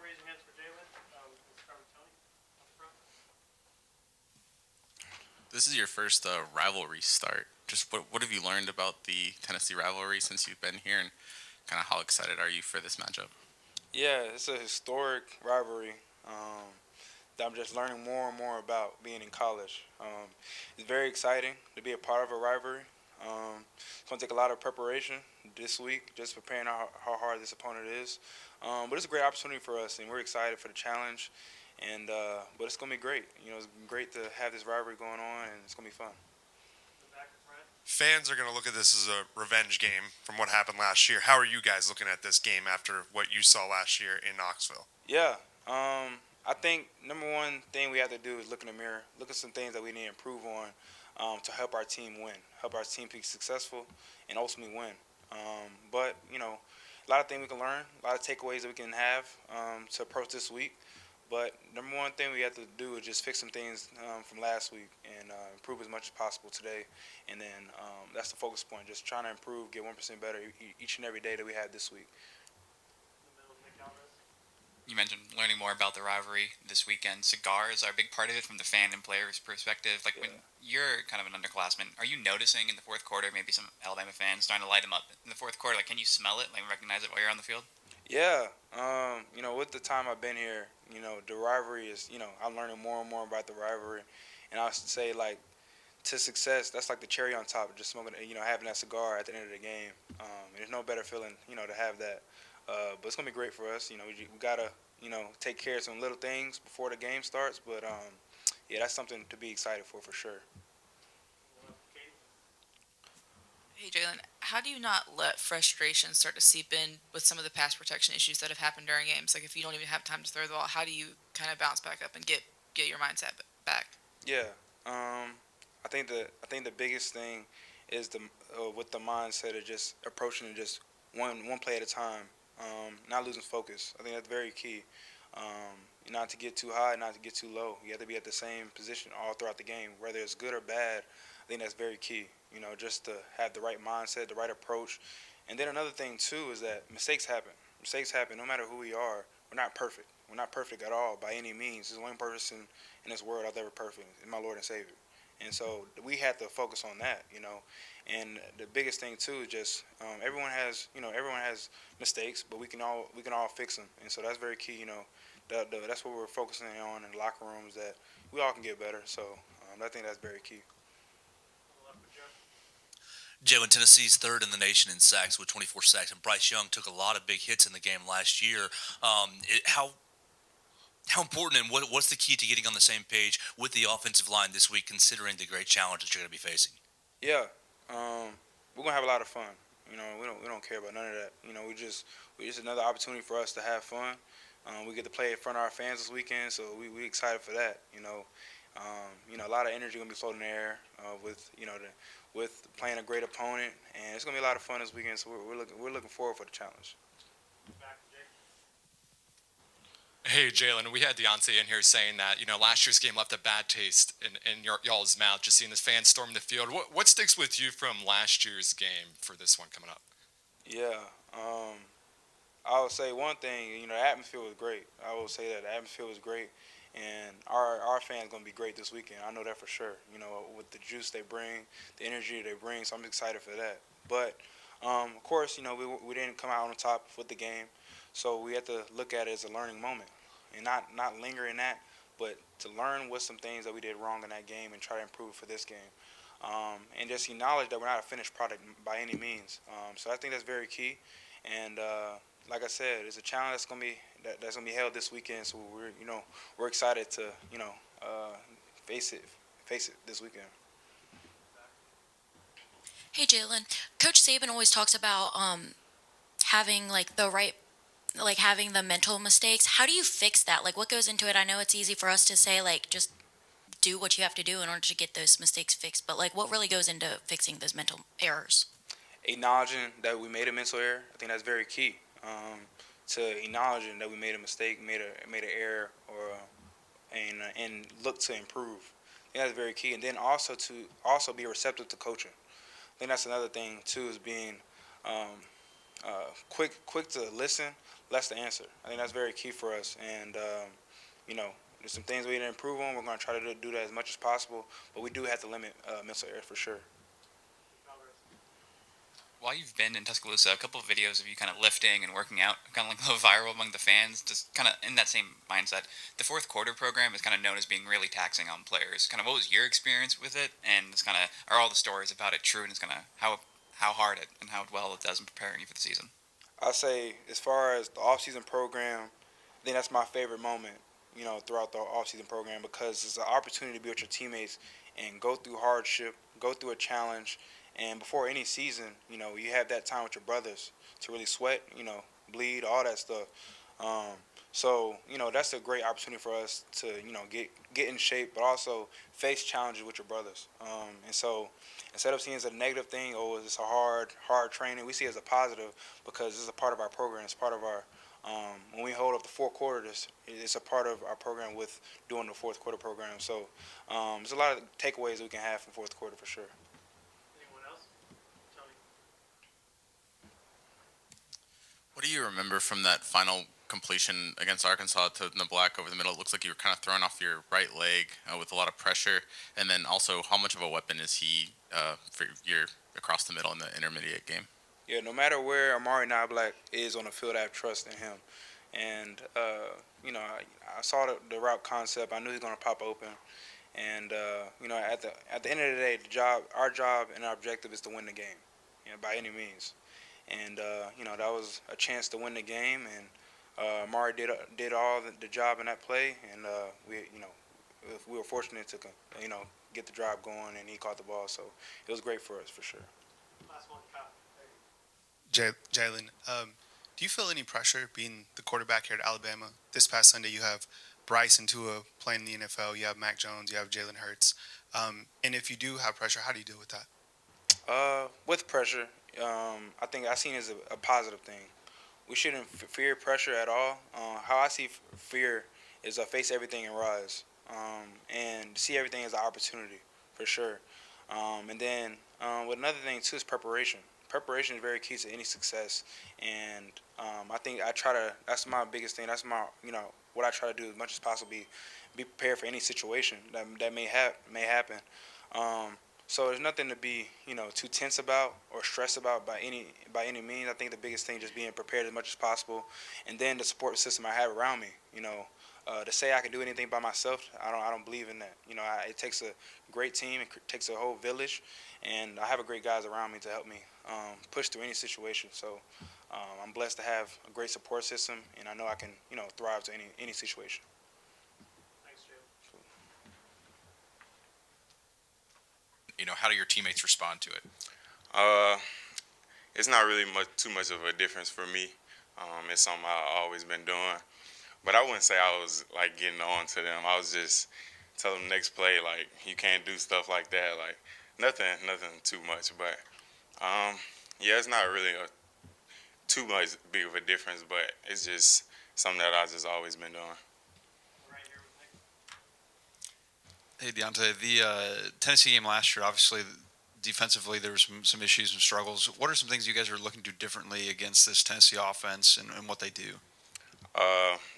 raise your hands for Jalen. Let's start with Tony up front. This is your first rivalry start. Just what have you learned about the Tennessee rivalry since you've been here, and kind of how excited are you for this matchup? Yeah, it's a historic rivalry that I'm just learning more and more about being in college. It's very exciting to be a part of a rivalry. It's going to take a lot of preparation this week, just preparing how hard this opponent is. But it's a great opportunity for us, and we're excited for the challenge. And but it's going to be great. It's great to have this rivalry going on, and it's going to be fun. The back of front. Fans are going to look at this as a revenge game from what happened last year. How are you guys looking at this game after what you saw last year in Knoxville? Yeah. I think number one thing we have to do is look in the mirror, look at some things that we need to improve on to help our team win, help our team be successful, and ultimately win. But a lot of things we can learn, a lot of takeaways that we can have to approach this week. But number one thing we have to do is just fix some things from last week and improve as much as possible today. And then that's the focus point, just trying to improve, get 1% better each and every day that we have this week. In the middle, Nick Alvarez. You mentioned learning more about the rivalry this weekend. Cigars are a big part of it from the fan and players' perspective. Like, when you're kind of an underclassman, are you noticing in the fourth quarter maybe some Alabama fans starting to light them up in the fourth quarter? Like, can you smell it, like recognize it while you're on the field? Yeah, with the time I've been here, the rivalry is, I'm learning more and more about the rivalry, and I would say like to success, that's like the cherry on top of just smoking, having that cigar at the end of the game. And there's no better feeling, to have that. But it's gonna be great for us. We gotta, take care of some little things before the game starts. But yeah, that's something to be excited for sure. Hey Jalen, how do you not let frustration start to seep in with some of the pass protection issues that have happened during games? Like if you don't even have time to throw the ball, how do you kind of bounce back up and get your mindset back? Yeah, I think the biggest thing is with the mindset of just approaching it just one play at a time, not losing focus. I think that's very key. Not to get too high, not to get too low. You have to be at the same position all throughout the game, whether it's good or bad. I think that's very key. Just to have the right mindset, the right approach. And then another thing too is that mistakes happen. Mistakes happen no matter who we are. We're not perfect. We're not perfect at all by any means. There's one person in this world out there perfect, is my Lord and Savior. And so we have to focus on that. And the biggest thing too is just everyone has mistakes, but we can all fix them. And so that's very key. That's what we're focusing on in the locker rooms, that we all can get better. So I think that's very key. On the left with Joe. Jalen, Tennessee's third in the nation in sacks with 24 sacks, and Bryce Young took a lot of big hits in the game last year. How important and what's the key to getting on the same page with the offensive line this week, considering the great challenge that you're going to be facing? Yeah, we're gonna have a lot of fun. We don't care about none of that. We just another opportunity for us to have fun. We get to play in front of our fans this weekend, so we excited for that. A lot of energy gonna be floating in the air with playing a great opponent, and it's gonna be a lot of fun this weekend. So we're looking forward for the challenge. Back to Jake. Hey, Jalen, we had Deontay in here saying that, last year's game left a bad taste in y'all's mouth, just seeing the fans storm the field. What sticks with you from last year's game for this one coming up? Yeah, I would say one thing. The atmosphere was great. I will say that the atmosphere was great, and our fans gonna be great this weekend. I know that for sure. With the juice they bring, the energy they bring, so I'm excited for that. But of course, we didn't come out on top with the game, so we have to look at it as a learning moment, and not linger in that, but to learn what some things that we did wrong in that game and try to improve for this game. And just acknowledge that we're not a finished product by any means. So I think that's very key. And like I said, it's a challenge that's gonna be held this weekend. So we're excited to face it this weekend. Hey Jalen, Coach Saban always talks about having like the right, like having the mental mistakes. How do you fix that? Like what goes into it? I know it's easy for us to say like just do what you have to do in order to get those mistakes fixed, but like what really goes into fixing those mental errors? Acknowledging that we made a mental error, I think that's very key. To acknowledging that we made a mistake, made an error, and look to improve. I think that's very key. And then also to be receptive to coaching. I think that's another thing too, is being quick to listen, less to answer. I think that's very key for us. And there's some things we need to improve on. We're going to try to do that as much as possible, but we do have to limit mental error for sure. While you've been in Tuscaloosa, a couple of videos of you kind of lifting and working out kind of like go viral among the fans, just kind of in that same mindset. The fourth quarter program is kind of known as being really taxing on players. Kind of what was your experience with it, and it's kind of are all the stories about it true, and it's kind of how hard it and how well it does in preparing you for the season? I'll say as far as the off-season program, I think that's my favorite moment, throughout the off-season program because it's an opportunity to be with your teammates and go through hardship, go through a challenge, and before any season, you have that time with your brothers to really sweat, bleed, all that stuff. So that's a great opportunity for us to, get in shape, but also face challenges with your brothers. And so instead of seeing it as a negative thing, oh, it's a hard training, we see it as a positive because it's a part of our program. It's part of our, when we hold up the fourth quarter, it's a part of our program with doing the fourth quarter program. So there's a lot of takeaways that we can have from fourth quarter for sure. Anyone else? Tony? What do you remember from that final completion against Arkansas to the black over the middle? It looks like you were kind of thrown off your right leg with a lot of pressure. And then also, how much of a weapon is he for your across the middle in the intermediate game? Yeah, no matter where Amari Knoblack is on the field, I have trust in him. And, I saw the route concept. I knew he was going to pop open. And, at the end of the day, our job and our objective is to win the game, by any means. And, that was a chance to win the game. And Amari did all the job in that play. And, we were fortunate to, get the drive going, and he caught the ball. So it was great for us, for sure. Last one, Kyle. There you Jalen, do you feel any pressure being the quarterback here at Alabama? This past Sunday, you have Bryce and Tua playing in the NFL. You have Mac Jones. You have Jalen Hurts. And if you do have pressure, how do you deal with that? With pressure, I think I seen it as a positive thing. We shouldn't fear pressure at all. How I see fear is face everything and rise, and see everything as an opportunity for sure. And then with another thing too is preparation. Preparation is very key to any success, and I think that's my biggest thing. That's my, what I try to do as much as possible, be prepared for any situation that may happen. So there's nothing to be, too tense about or stressed about by any means. I think the biggest thing just being prepared as much as possible, and then the support system I have around me. To say I can do anything by myself, I don't believe in that. It takes a great team. It takes a whole village, and I have a great guys around me to help me push through any situation. So I'm blessed to have a great support system, and I know I can, thrive to any situation. Thanks, Jalen. How do your teammates respond to it? It's not really too much of a difference for me. It's something I've always been doing. But I wouldn't say I was, getting on to them. I was just telling them next play, you can't do stuff like that. Nothing too much. But, yeah, it's not really too much big of a difference, but it's just something that I've just always been doing. Right here with Nick. Hey, Deontay, the Tennessee game last year, obviously, defensively, there was some issues and struggles. What are some things you guys are looking to do differently against this Tennessee offense and what they do?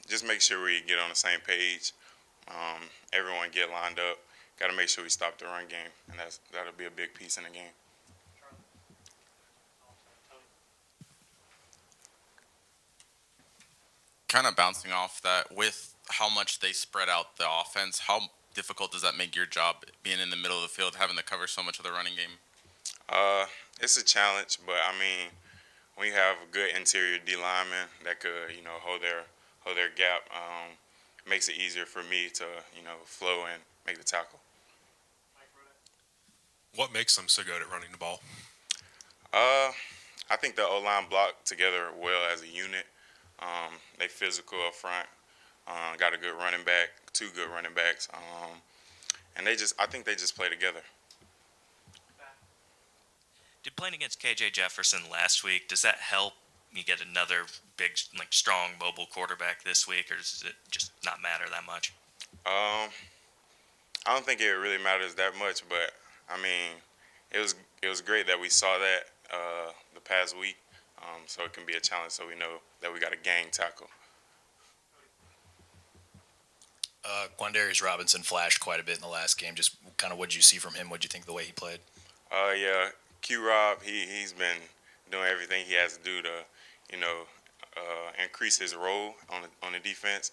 Just make sure we get on the same page. Everyone get lined up. Got to make sure we stop the run game, and that'll be a big piece in the game. Charlie. Tony. Kind of bouncing off that, with how much they spread out the offense, how difficult does that make your job being in the middle of the field, having to cover so much of the running game? It's a challenge, but when you have a good interior D lineman that could, hold their gap, makes it easier for me to, flow and make the tackle. Mike Rudek. What makes them so good at running the ball? I think the O-line block together well as a unit. They physical up front. Got a good running back, 2 good running backs. And I think they just play together. Did playing against KJ Jefferson last week, does that help you get another big, strong, mobile quarterback this week, or does it just not matter that much? I don't think it really matters that much, but it was great that we saw that the past week. so it can be a challenge. So we know that we got a gang tackle. Quandarius Robinson flashed quite a bit in the last game. Just kind of what did you see from him? What did you think of the way he played? Yeah, Q-Rob, he's been doing everything he has to do to, increase his role on the defense.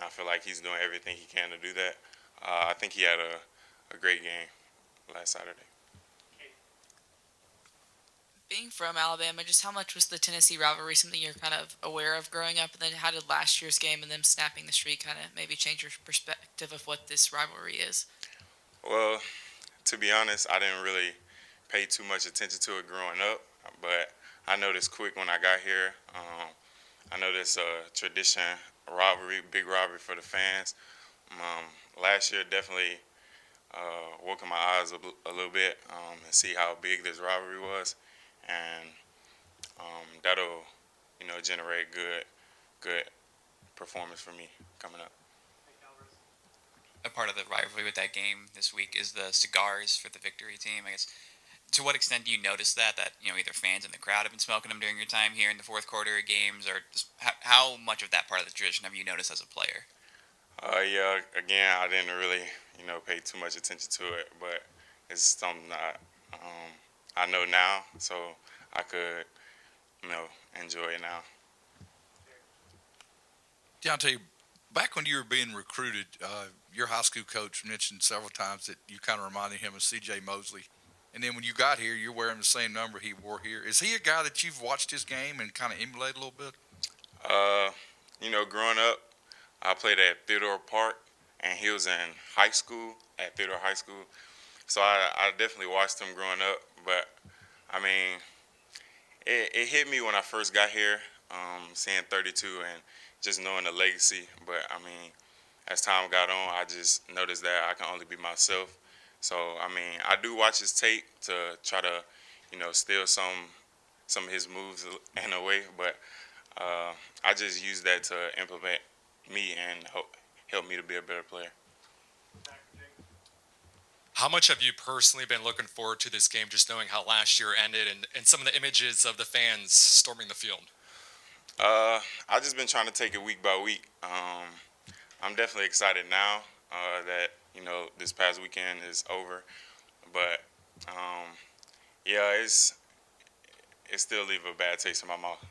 I feel like he's doing everything he can to do that. I think he had a great game last Saturday. Being from Alabama, just how much was the Tennessee rivalry something you're kind of aware of growing up? And then how did last year's game and them snapping the streak kind of maybe change your perspective of what this rivalry is? Well, to be honest, I didn't really pay too much attention to it growing up, but I noticed quick when I got here. I noticed tradition, rivalry, big rivalry for the fans. Last year definitely woke my eyes a little bit and see how big this rivalry was, and that'll generate good performance for me coming up. A part of the rivalry with that game this week is the cigars for the victory team. I guess, to what extent do you notice that either fans in the crowd have been smoking them during your time here in the fourth quarter of games, or just how much of that part of the tradition have you noticed as a player? Yeah, again, I didn't really pay too much attention to it, but it's something that I know now, so I could enjoy it now. Deontay, back when you were being recruited, your high school coach mentioned several times that you kind of reminded him of C.J. Mosley. And then when you got here, you're wearing the same number he wore here. Is he a guy that you've watched his game and kind of emulated a little bit? Growing up, I played at Theodore Park, and he was in high school at Theodore High School. So I definitely watched him growing up. But, I mean, it hit me when I first got here, seeing 32 and just knowing the legacy. But, I mean, as time got on, I just noticed that I can only be myself. So, I mean, I do watch his tape to try to, steal some of his moves in a way. But I just use that to implement me and help me to be a better player. How much have you personally been looking forward to this game, just knowing how last year ended and some of the images of the fans storming the field? I've just been trying to take it week by week. I'm definitely excited now that this past weekend is over, but yeah, it still leave a bad taste in my mouth.